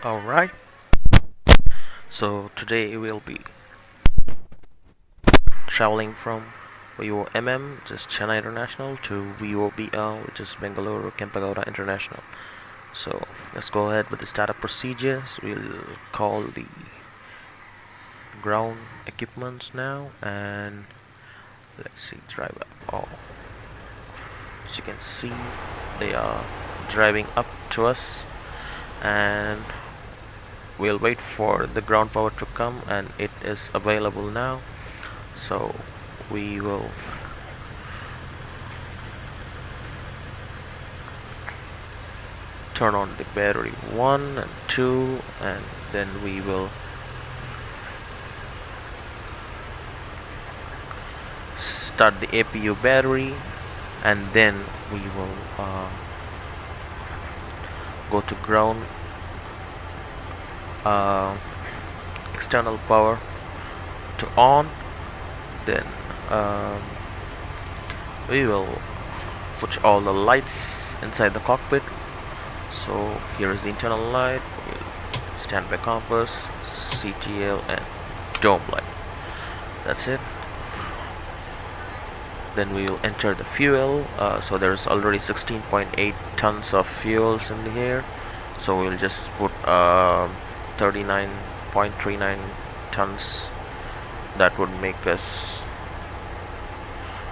Alright, so today we'll be traveling from VOMM, which is Chennai International, to VOBL, which is Bengaluru Kempagoda International. So let's go ahead with the startup procedures. We'll call the ground equipments now, and let's see, drive up. Oh, as you can see, they are driving up to us, and we'll wait for the ground power to come, and it is available now. So we will turn on the battery 1 and 2, and then we will start the APU battery, and then we will go to ground, external power to on. Then we will put all the lights inside the cockpit. So here is the internal light, standby compass, CTL, and dome light. That's it. Then we will enter the fuel. So there's already 16.8 tons of fuels in the air. So we'll just put 39.39 tons. That would make us.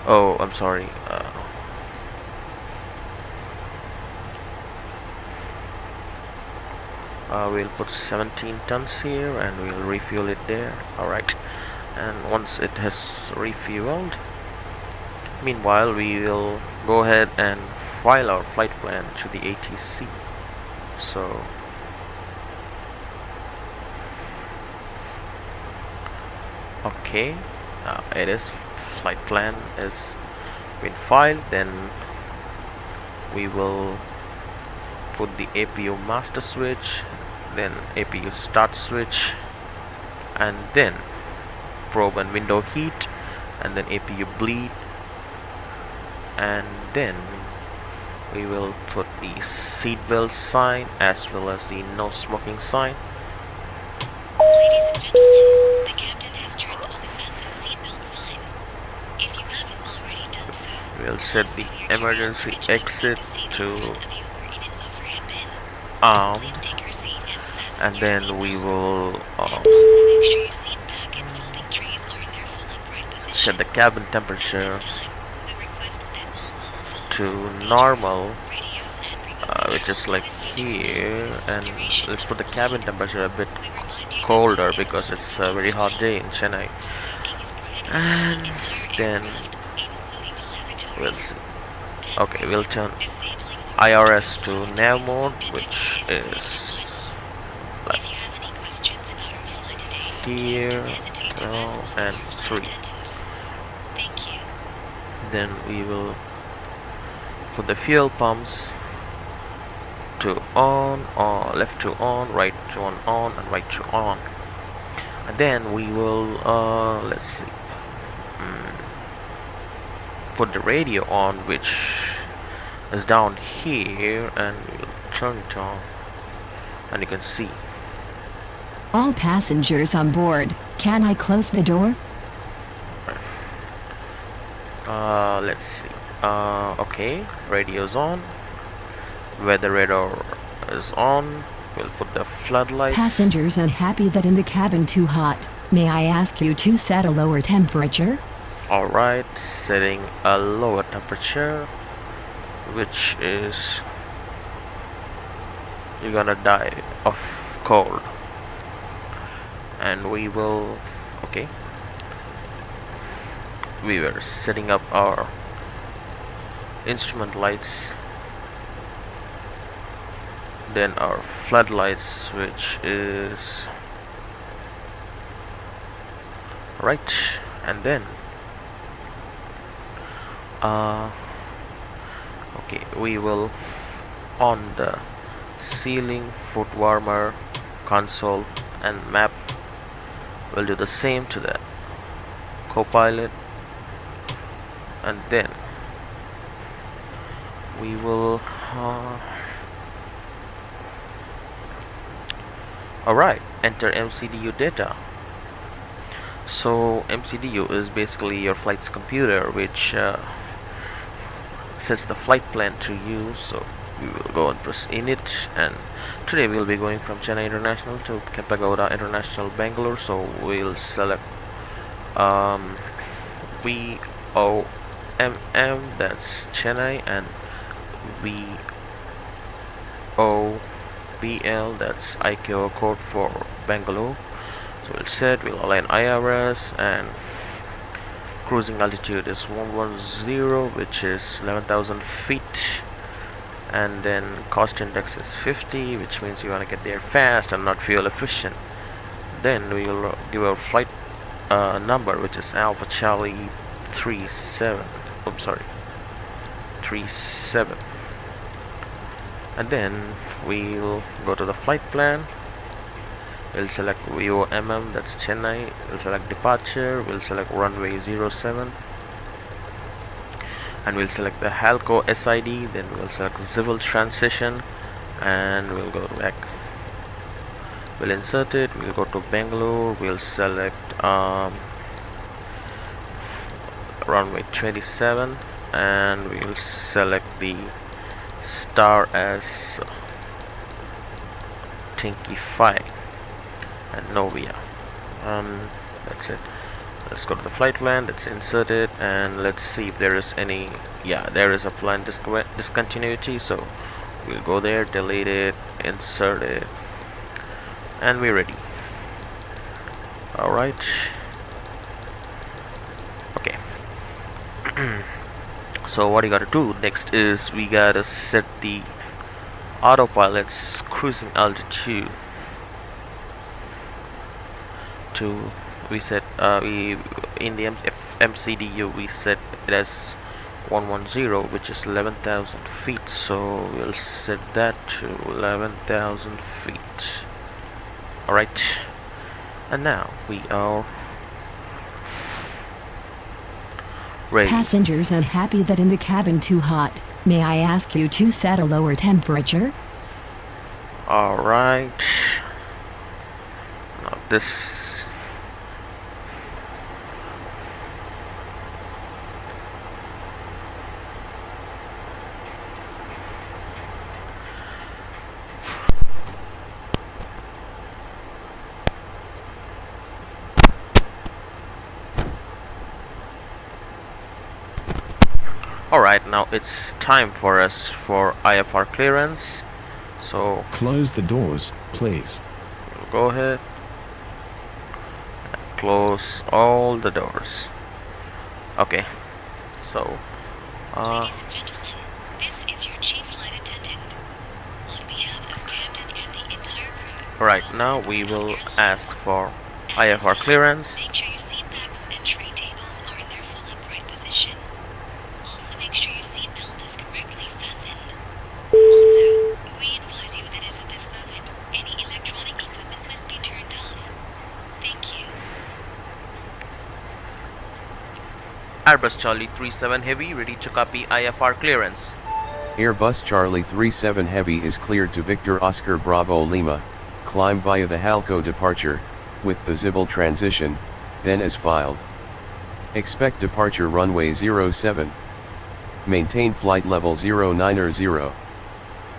Oh, I'm sorry. We'll put 17 tons here, and we'll refuel it there. Alright, and once it has refueled, meanwhile we will go ahead and file our flight plan to the ATC. So okay, it is flight plan is been filed. Then we will put the APU master switch, then APU start switch, and then probe and window heat, and then APU bleed, and then we will put the seatbelt sign as well as the no smoking sign. Ladies and gentlemen, the captain has turned on the fasten seatbelt sign. If you haven't already done so, We'll set the emergency exit to armed, armed, and then we will set the cabin temperature to normal, which is like here, and let's put the cabin temperature a bit colder because it's a very hot day in Chennai. And then we'll see. Okay, we'll turn IRS to nav mode, which is like here, and 3. Then we will put the fuel pumps to on, or left to on, right to on, and right to on. And then we will let's see, put the radio on, which is down here, and we'll turn it on, and you can see. All passengers on board, can I close the door? Let's see. Okay, radio's on, weather radar is on. We'll put the floodlights. Passengers unhappy that in the cabin too hot. May I ask you to set a lower temperature? Alright, setting a lower temperature, which is you're gonna die of cold. And we will, okay, we were setting up our instrument lights, then our floodlights, which is right, and then okay, we will on the ceiling, foot warmer, console, and map. We'll do the same to the co-pilot, and then we will Alright, enter MCDU data. So MCDU is basically your flight's computer, which sets the flight plan to you. So we will go and press init, and today we'll be going from Chennai International to Kempagoda International, Bangalore. So we'll select VOMM, that's Chennai, and VOBL, that's ICAO code for Bangalore. So we'll align IRS, and cruising altitude is 110, which is 11,000 feet, and then cost index is 50, which means you want to get there fast and not fuel efficient. Then we will give our flight number, which is Alpha Charlie 37. 37. And then we'll go to the flight plan. We'll select VOMM, that's Chennai. We'll select departure. We'll select runway 07, and we'll select the Halco SID. Then we'll select civil transition, and we'll go back. We'll insert it. We'll go to Bangalore. We'll select runway 27, and we'll select the star as Tinky 5 and Novia. That's it. Let's go to the flight plan. Let's insert it, and let's see if there is any. Yeah, there is a plan discontinuity, so we'll go there, delete it, insert it, and we're ready. Alright. Okay. So what you gotta do next is we gotta set the autopilot's cruising altitude to, we set we in the MCDU we set it as 110, which is 11,000 feet. So we'll set that to 11,000 feet. Alright, and now we are ready. Passengers unhappy that in the cabin too hot. May I ask you to set a lower temperature? Alright. Now this. Alright, now it's time for us for IFR clearance. So Close the doors, please. we'll go ahead and close all the doors. Okay, so Ladies and gentlemen, this is your chief flight attendant. On behalf of Captain and the entire crew. right now we will ask for IFR clearance. Make sure your seat backs and tray tables are in their full upright position. Also, make sure your seat belt is correctly fastened. Also, we advise you that as of this moment, any electronic equipment must be turned off. Thank you. Airbus Charlie 37 Heavy ready to copy IFR clearance. Airbus Charlie 37 Heavy is cleared to Victor Oscar Bravo Lima, climb via the Halco departure, with the Zibble transition, then as filed. Expect departure runway 07. Maintain flight level 090.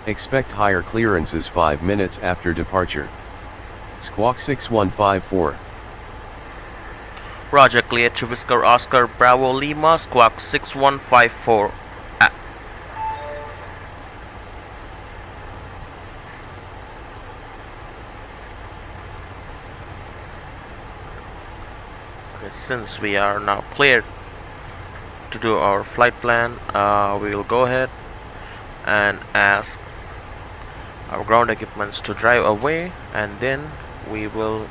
Expect higher clearances 5 minutes after departure. Squawk 6154. Roger, clear to Whisker Oscar Bravo Lima, squawk 6154. Okay, since we are now cleared to do our flight plan, we will go ahead and ask our ground equipments to drive away, and then we will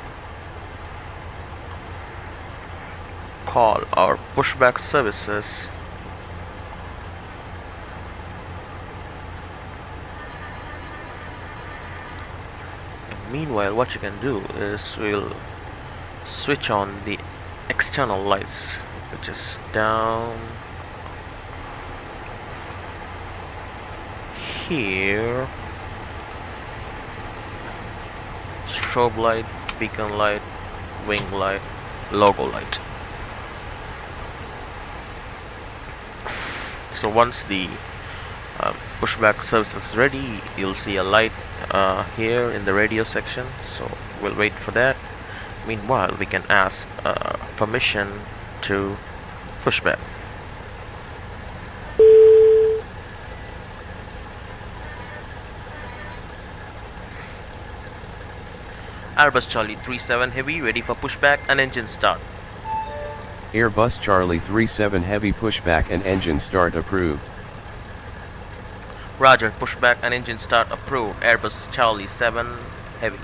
call our pushback services. Meanwhile, what you can do is we'll switch on the external lights, which is down here. strobe light, beacon light, wing light, logo light. So once the pushback service is ready, you'll see a light here in the radio section, so we'll wait for that. Meanwhile, we can ask permission to pushback. Airbus Charlie 37 Heavy ready for pushback and engine start. Airbus Charlie 37 Heavy pushback and engine start approved. Roger, pushback and engine start approved. Airbus Charlie 7 Heavy.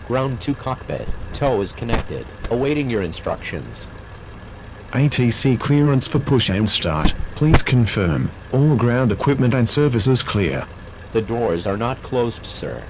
Ground to cockpit. Tow is connected. Awaiting your instructions. ATC clearance for push and start. Please confirm. All ground equipment and services clear. The doors are not closed, sir.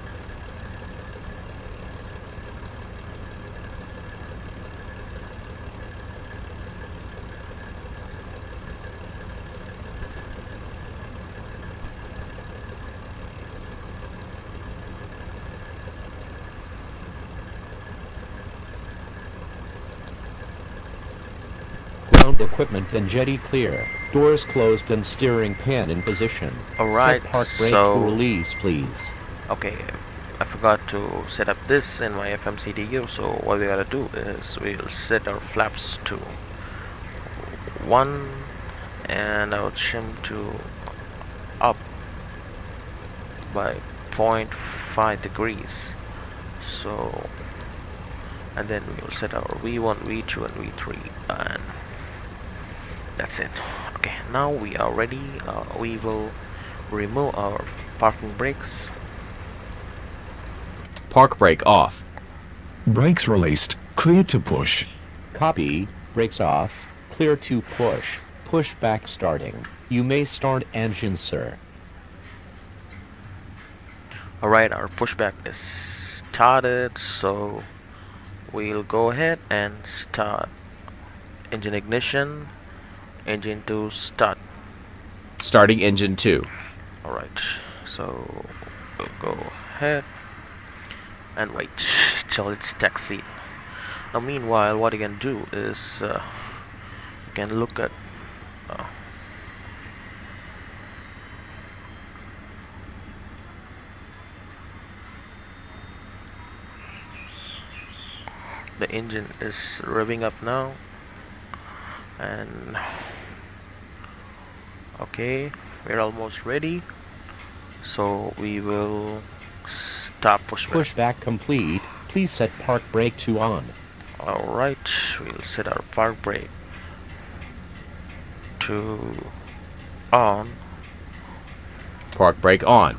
Ground equipment and jetty clear. Doors closed and steering pan in position. Alright, Set park brake so- to release, please. Okay, I forgot to set up this in my FMCDU, so what we gotta do is we'll set our flaps to 1 and our trim to up by 0.5 degrees. So, and then we'll set our V1, V2 and V3 and that's it. Okay, now we are ready. We will remove our parking brakes. Park brake off. Brakes released. Clear to push. Copy. Brakes off. Clear to push. Pushback starting. You may start engine, sir. Alright, our pushback is started, so we'll go ahead and start. Engine ignition, engine to start. Starting engine 2. Alright, so we'll go ahead and wait till it's taxied. Now meanwhile, what you can do is you can look at the engine is revving up now, and okay, we're almost ready, so we will stop pushback. Pushback complete. Please set park brake to on. Alright, we'll set our park brake to on, Park brake on.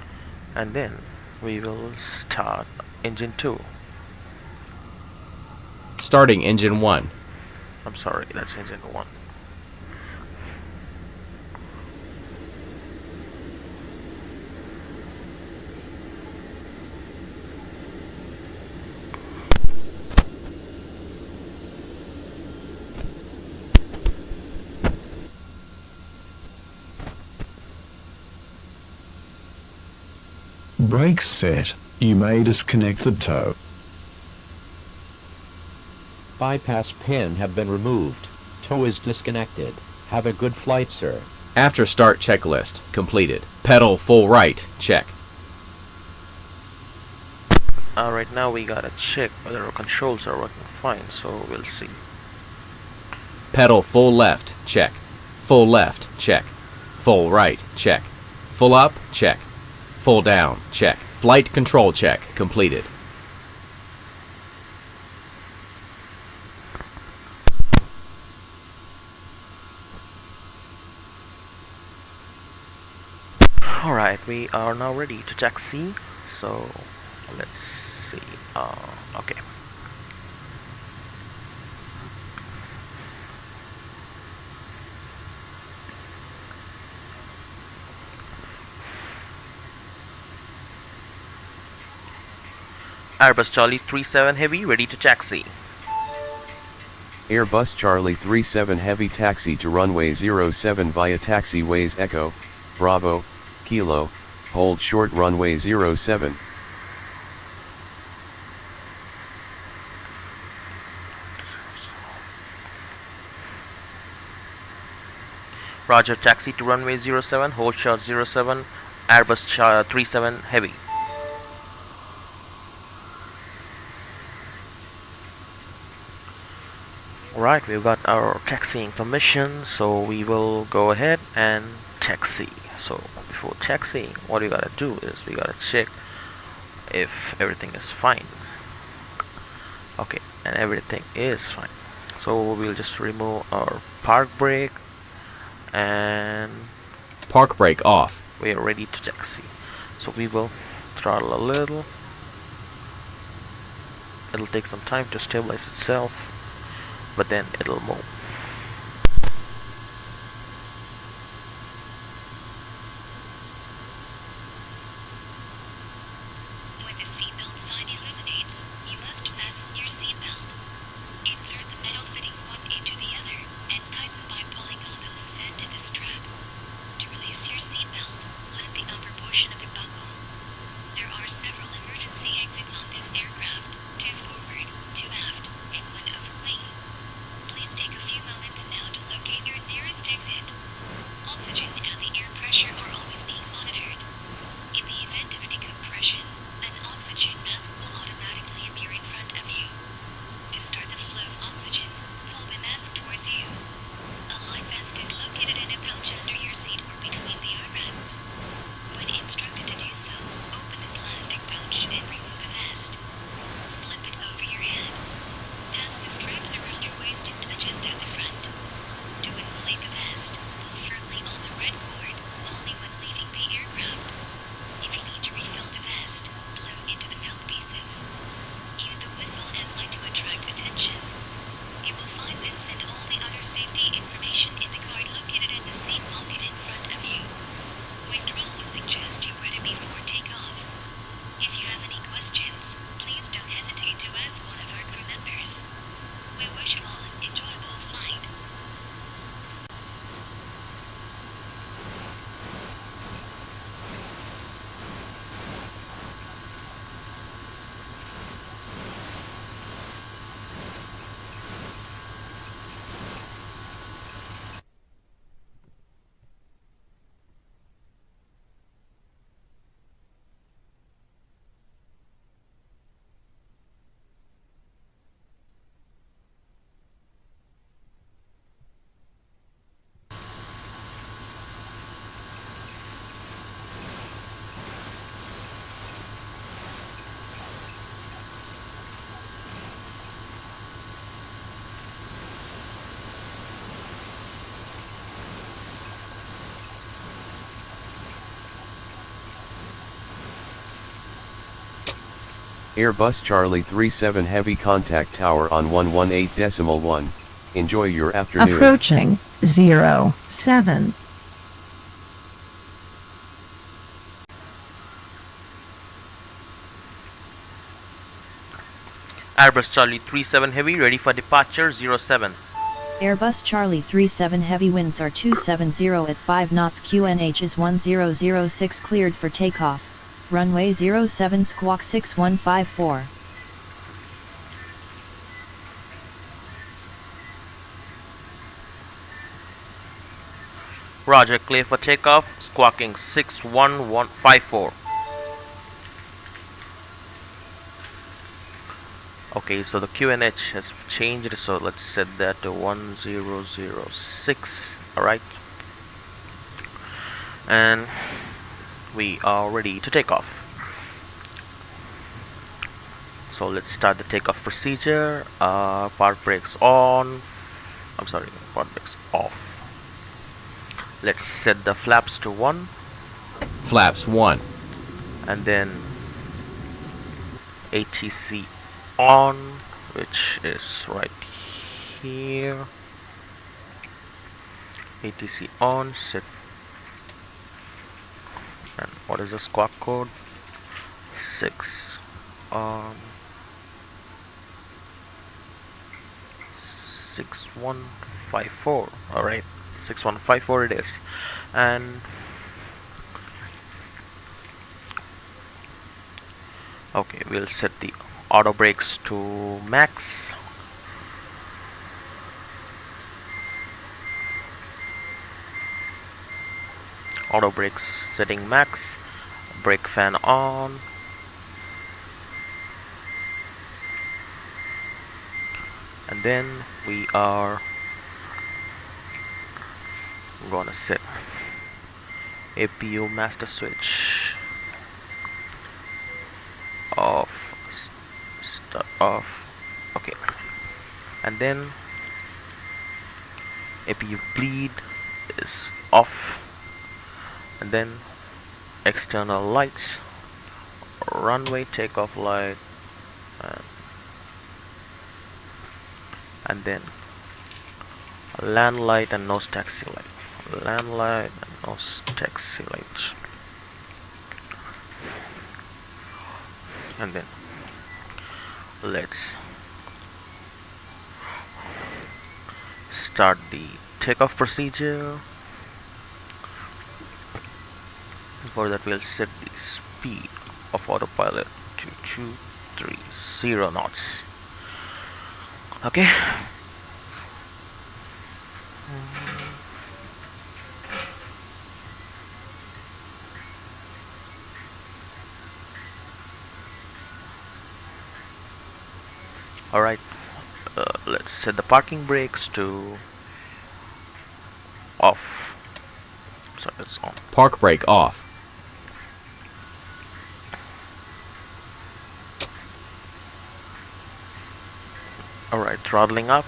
and then we will start engine 2. Starting engine 1. I'm sorry, that's engine 1. Brakes set. You may disconnect the tow. Bypass pin have been removed. Tow is disconnected. Have a good flight, sir. After start checklist completed. Pedal full right. Check. Alright, now we gotta check whether our controls are working fine, so we'll see. Pedal full left. Check. Full left. Check. Full right. Check. Full up. Check. Full down. Check. Flight control check completed. Alright, we are now ready to taxi, so let's see. Okay. Airbus Charlie 37 Heavy ready to taxi. Airbus Charlie 37 Heavy taxi to runway 07 via taxiways Echo. Bravo, Kilo, hold short runway 07. Roger, taxi to runway 07, hold short 07, Airbus 37 heavy. Alright, we've got our taxiing permission, so we will go ahead and taxi. So before taxiing, what you gotta do is we gotta check if everything is fine. Okay, and everything is fine. So we'll just remove our park brake and Park brake off. we are ready to taxi. So we will throttle a little. It'll take some time to stabilize itself, but then it'll move. When the seatbelt sign illuminates, you must fasten your seatbelt. Insert the metal fittings one into the other and tighten by pulling on the loose end of the strap. To release your seatbelt, lift the upper portion of the buckle. There are several emergency exits on this aircraft, 2 forward, 2 aft, and 1 over wing. Please take a few moments now to locate your nearest exit. Oxygen and the air pressure are always being monitored. In the event of decompression, an oxygen mask will automatically appear in front of you. To start the flow of oxygen, pull the mask towards you. A life vest is located in a pouch under your seat or between the armrests. When instructed to do so, open the plastic pouch and remove the vest. Slip it over your head. Pass the straps around your waist and adjust at the front. To inflate the vest, pull firmly on the red cord, only when leaving the aircraft. If you need to refill the vest, blow into the mouthpieces. Use the whistle and light to attract attention. You will find this and all the other safety information in the card located in the seat pocket in front of you. We strongly suggest you read it before takeoff. If you have any questions, please don't hesitate to ask one of our crew members. We wish you all an enjoyable flight. Airbus Charlie 37 Heavy contact tower on 118.1. Enjoy your afternoon. Approaching 07. Airbus Charlie 37 Heavy, ready for departure 07. Airbus Charlie 37 heavy winds are 270 at 5 knots. QNH is 1006 cleared for takeoff. Runway 07 squawk 6154. Roger, clear for takeoff, squawking 61154. Okay, so the QNH has changed, so let's set that to 1006. Alright. And we are ready to take off. So let's start the takeoff procedure. Park brakes on. Park brakes off. Let's set the flaps to 1. Flaps 1. And then ATC on, which is right here. ATC on, set. And what is the squawk code? 6154. Alright, 6154 it is. And Okay, we'll set the auto brakes to max. Auto brakes setting max. Brake fan on. And then we are gonna set APU master switch off, start off. Okay, and then APU bleed is off, and then external lights, runway takeoff light, and then land light and nose taxi light. Land light and nose taxi light. And then let's start the takeoff procedure. For that we'll set the speed of autopilot to 230 knots. Okay. Alright, let's set the parking brakes to off. Sorry, it's on. Park brake off. Alright, throttling up.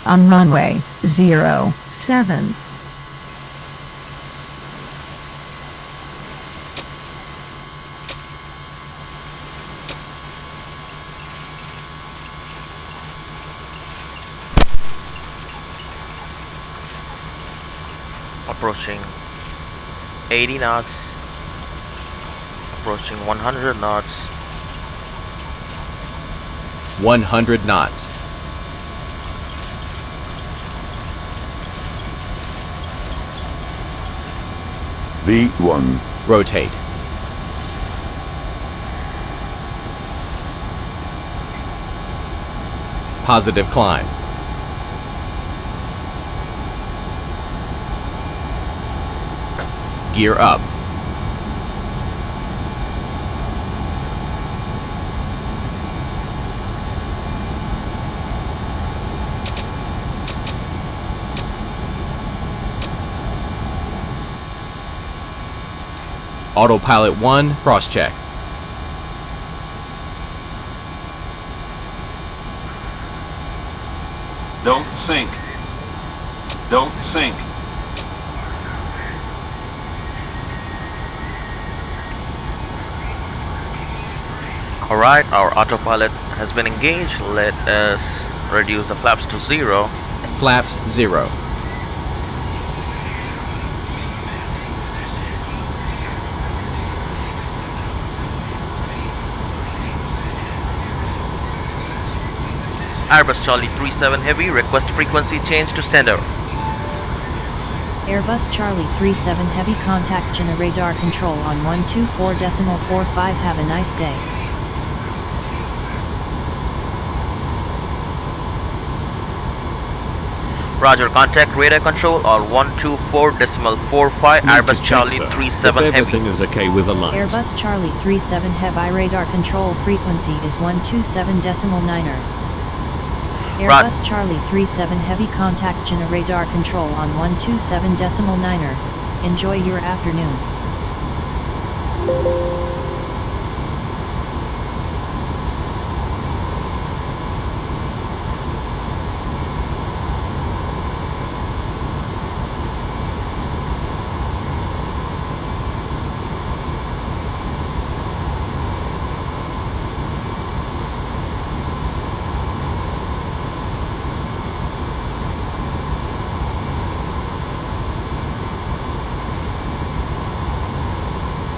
On runway 07. Approaching 80 knots. Approaching 100 knots. 100 knots. V1. Rotate. Positive climb. Gear up. Autopilot 1, cross-check. Don't sink. Don't sink. Alright, our autopilot has been engaged. Let us reduce the flaps to 0. Flaps 0. Airbus Charlie 37 Heavy, request frequency change to sender. Airbus Charlie 37 Heavy, contact Jena radar control on 124.45. Have a nice day. Roger, contact radar control on 124.45 Airbus Charlie 37 Heavy. Everything is okay with the lights. Airbus Charlie 37 Heavy, radar control frequency is 127.9er. Airbus Charlie 37 Heavy, contact Jena radar control on 127.9er. Enjoy your afternoon.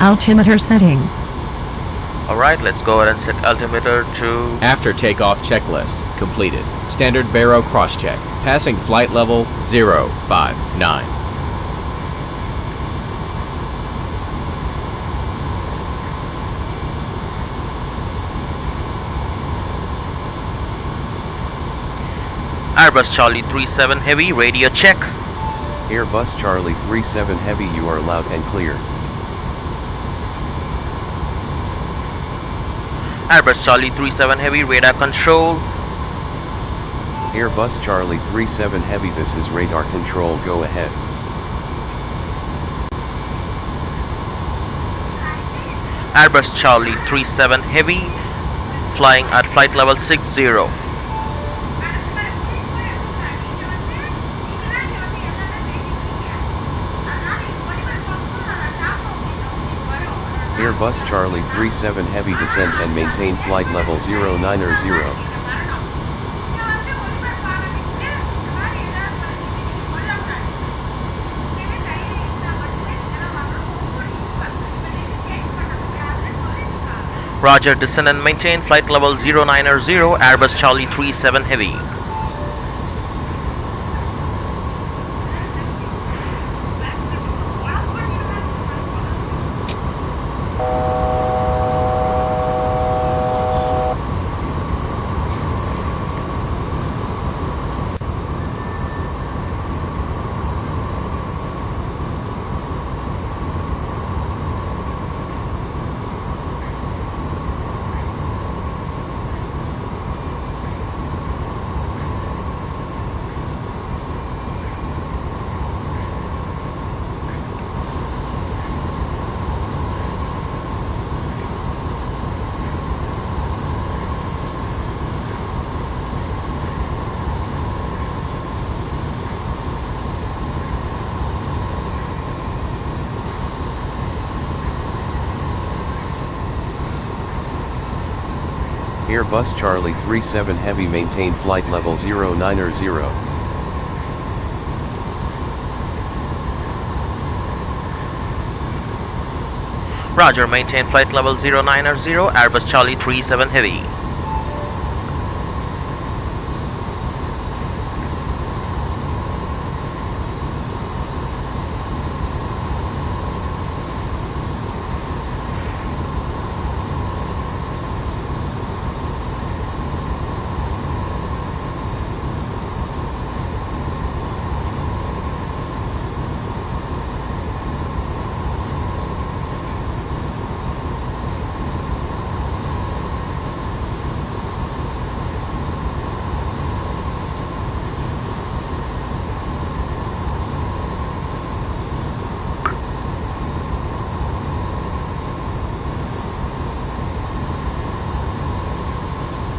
Altimeter setting. Alright, let's go ahead and set altimeter to... After takeoff checklist completed. Standard baro crosscheck. Passing flight level 059. Airbus Charlie 37 Heavy, radio check. Airbus Charlie 37 Heavy, you are loud and clear. Airbus Charlie 37 Heavy, radar control. Airbus Charlie 37 Heavy, this is radar control, go ahead. Airbus Charlie 37 Heavy, flying at flight level 60. Airbus Charlie 37 Heavy, descend and maintain flight level 090. Roger, descend and maintain flight level 090, Airbus Charlie 37 Heavy. Airbus Charlie 37 Heavy, maintain flight level 090. Roger, maintain flight level 090, Airbus Charlie 37 Heavy.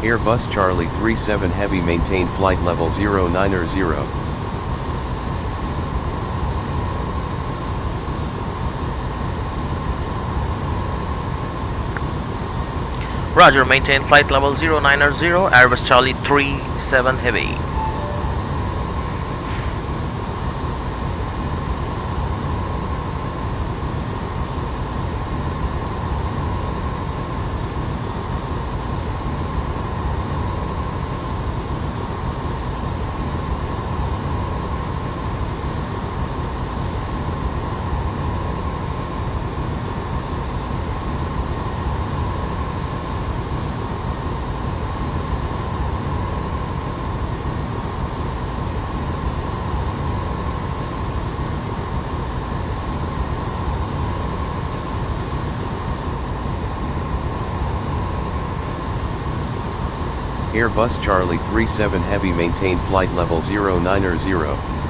Airbus Charlie 37 Heavy, maintain flight level 090. Roger, maintain flight level 090, Airbus Charlie 37 Heavy. Airbus Charlie 37 Heavy, maintain flight level 090.